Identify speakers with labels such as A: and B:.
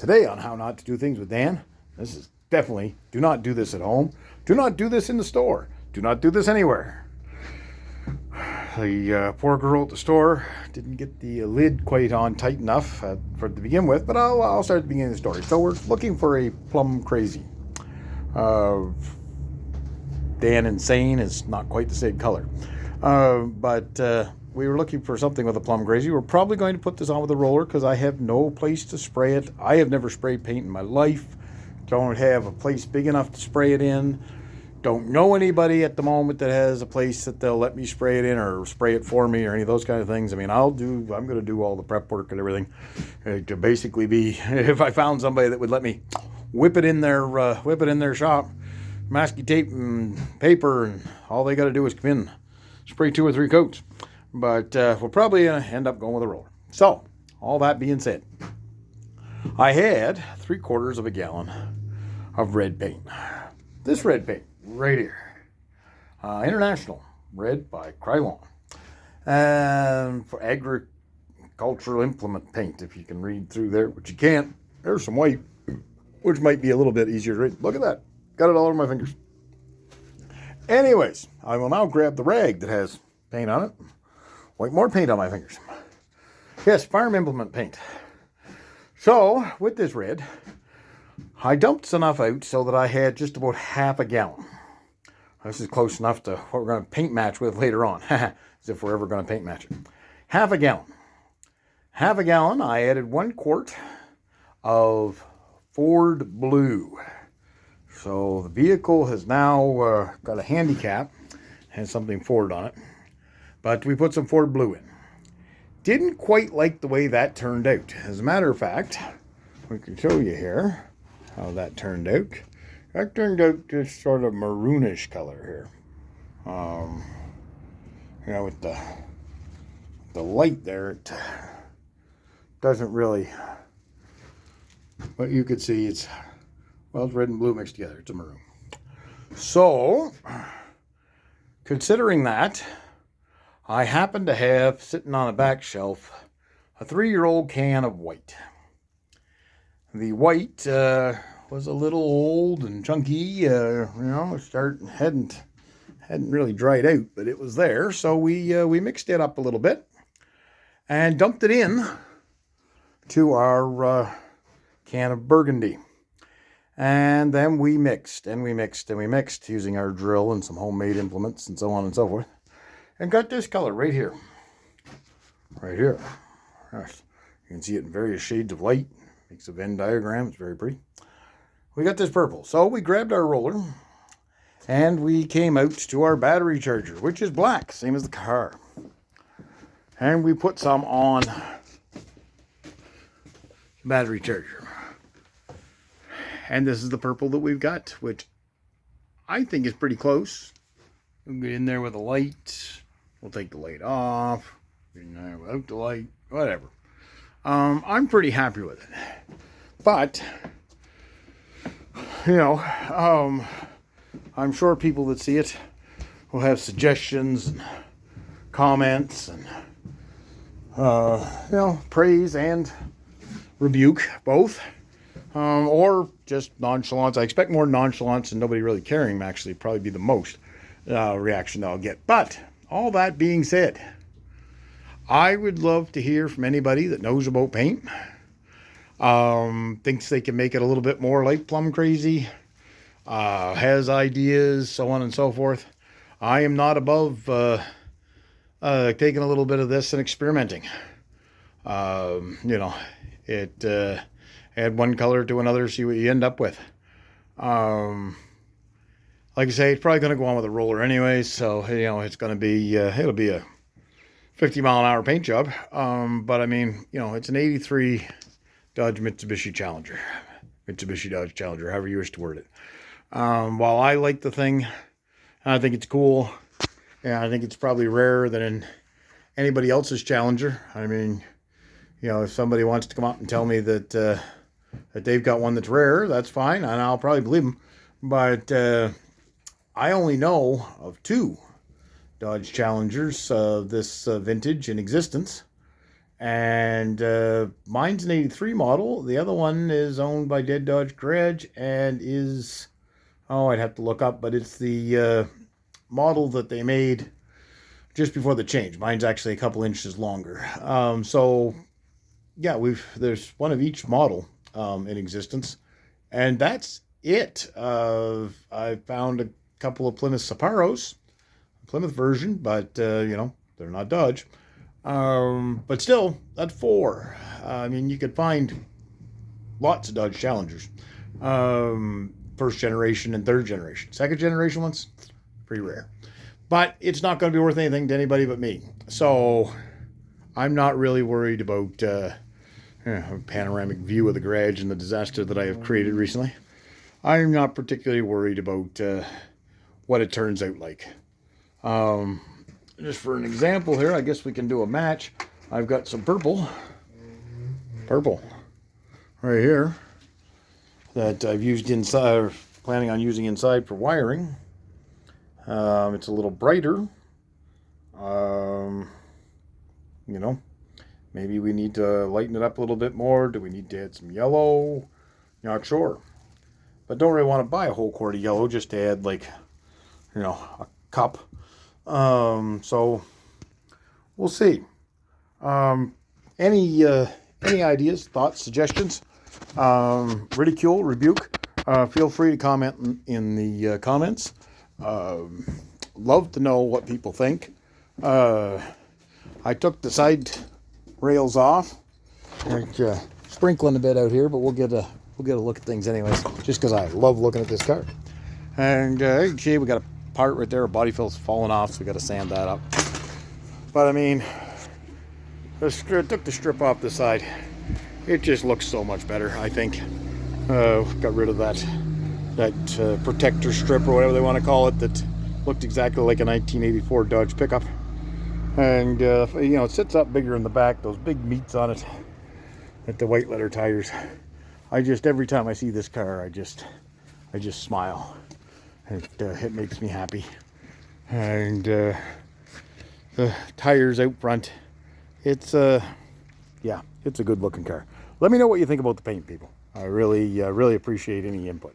A: Today on How Not to Do Things with Dan, this is definitely, do not do this at home. Do not do this in the store. Do not do this anywhere. The poor girl at the store didn't get the lid quite on tight enough to begin with, but I'll start at the beginning of the story. So we're looking for a Plum Crazy. Dan Insane is not quite the same color. But we were looking for something with a Plum Crazy. We're probably going to put this on with a roller because I have no place to spray it. I have never sprayed paint in my life. Don't have a place big enough to spray it in. Don't know anybody at the moment that has a place that they'll let me spray it in or spray it for me or any of those kind of things. I mean, I'm going to do all the prep work and everything to basically be, if I found somebody that would let me whip it in their shop, masking tape and paper, and all they got to do is come in, spray 2 or 3 coats. But we'll probably end up going with a roller. So, all that being said, I had 3/4 of a gallon of red paint. This red paint right here, International Red by Krylon, and for agricultural implement paint. If you can read through there, which you can't, there's some white, which might be a little bit easier to read. Look at that, got it all over my fingers. Anyways, I will now grab the rag that has paint on it. Wipe more paint on my fingers. Yes, farm implement paint. So, with this red, I dumped enough out so that I had just about half a gallon. This is close enough to what we're going to paint match with later on, as if we're ever going to paint match it. Half a gallon. Half a gallon, I added 1 quart of Ford Blue. So the vehicle has now got a handicap, has something Ford on it, but we put some Ford Blue in. Didn't quite like the way that turned out. As a matter of fact, we can show you here how that turned out. That turned out just sort of maroonish color here. With the light there, it doesn't really, but you could see it's red and blue mixed together. It's a maroon. So, considering that, I happen to have, sitting on a back shelf, a 3-year-old can of white. The white was a little old and chunky, hadn't really dried out, but it was there. So we mixed it up a little bit and dumped it in to our can of burgundy. And then we mixed and we mixed and we mixed using our drill and some homemade implements and so on and so forth. And got this color right here. Right here. Yes. You can see it in various shades of light. Makes a Venn diagram. It's very pretty. We got this purple. So we grabbed our roller and we came out to our battery charger, which is black, same as the car. And we put some on battery charger. And this is the purple that we've got, which I think is pretty close. We'll get in there with a light. We'll take the light off. Get in there without the light. Whatever. I'm pretty happy with it. But, I'm sure people that see it will have suggestions and comments and, praise and rebuke, both. Or just nonchalance. I expect more nonchalance and nobody really caring actually probably be the most reaction that I'll get. But all that being said, I would love to hear from anybody that knows about paint, thinks they can make it a little bit more like Plum Crazy, has ideas, so on and so forth. I am not above taking a little bit of this and experimenting. Add one color to another, see what you end up with. Like I say, it's probably going to go on with a roller anyway, so, it's going to be, it'll be a 50-mile-an-hour paint job. But, I mean, it's an 83 Dodge Mitsubishi Challenger. Mitsubishi Dodge Challenger, however you wish to word it. While I like the thing, I think it's cool, I think it's probably rarer than in anybody else's Challenger. I mean, if somebody wants to come up and tell me that they've got one that's rare, that's fine, and I'll probably believe them. But I only know of 2 Dodge Challengers this vintage in existence, And mine's an 83 model. The other one is owned by Dead Dodge Garage and is, oh, I'd have to look up, but it's the model that they made just before the change. Mine's actually a couple inches longer. So yeah, there's one of each model in existence, and that's it. I found a couple of Plymouth Saparos, Plymouth version, but you know, they're not Dodge. But still, that's four. I mean, you could find lots of Dodge Challengers. First generation and third generation. Second generation ones, pretty rare. But it's not going to be worth anything to anybody but me. So I'm not really worried about a panoramic view of the garage and the disaster that I have created recently. I'm not particularly worried about what it turns out like. Just for an example here, I guess we can do a match. I've got some purple right here that I've used inside, or planning on using inside for wiring. It's a little brighter. You know, maybe we need to lighten it up a little bit more. Do we need to add some yellow? Not sure. But don't really want to buy a whole quart of yellow just to add, like, you know, a cup. So we'll see. Any ideas, thoughts, suggestions, ridicule, rebuke, feel free to comment in the comments. Love to know what people think. I took the side rails off. Like, sprinkling a bit out here, but we'll get a look at things anyways, just because I love looking at this car. And gee, we got a part right there, a body fill's falling off, so we got to sand that up. But I mean, I took the strip off the side. It just looks so much better, I think. Got rid of that protector strip or whatever they want to call it that looked exactly like a 1984 Dodge pickup. And you know, it sits up bigger in the back, those big meats on it at the white letter tires. Every time I see this car, I just smile. It makes me happy. And the tires out front, it's yeah, it's a good looking car. Let me know what you think about the paint, people. I really appreciate any input.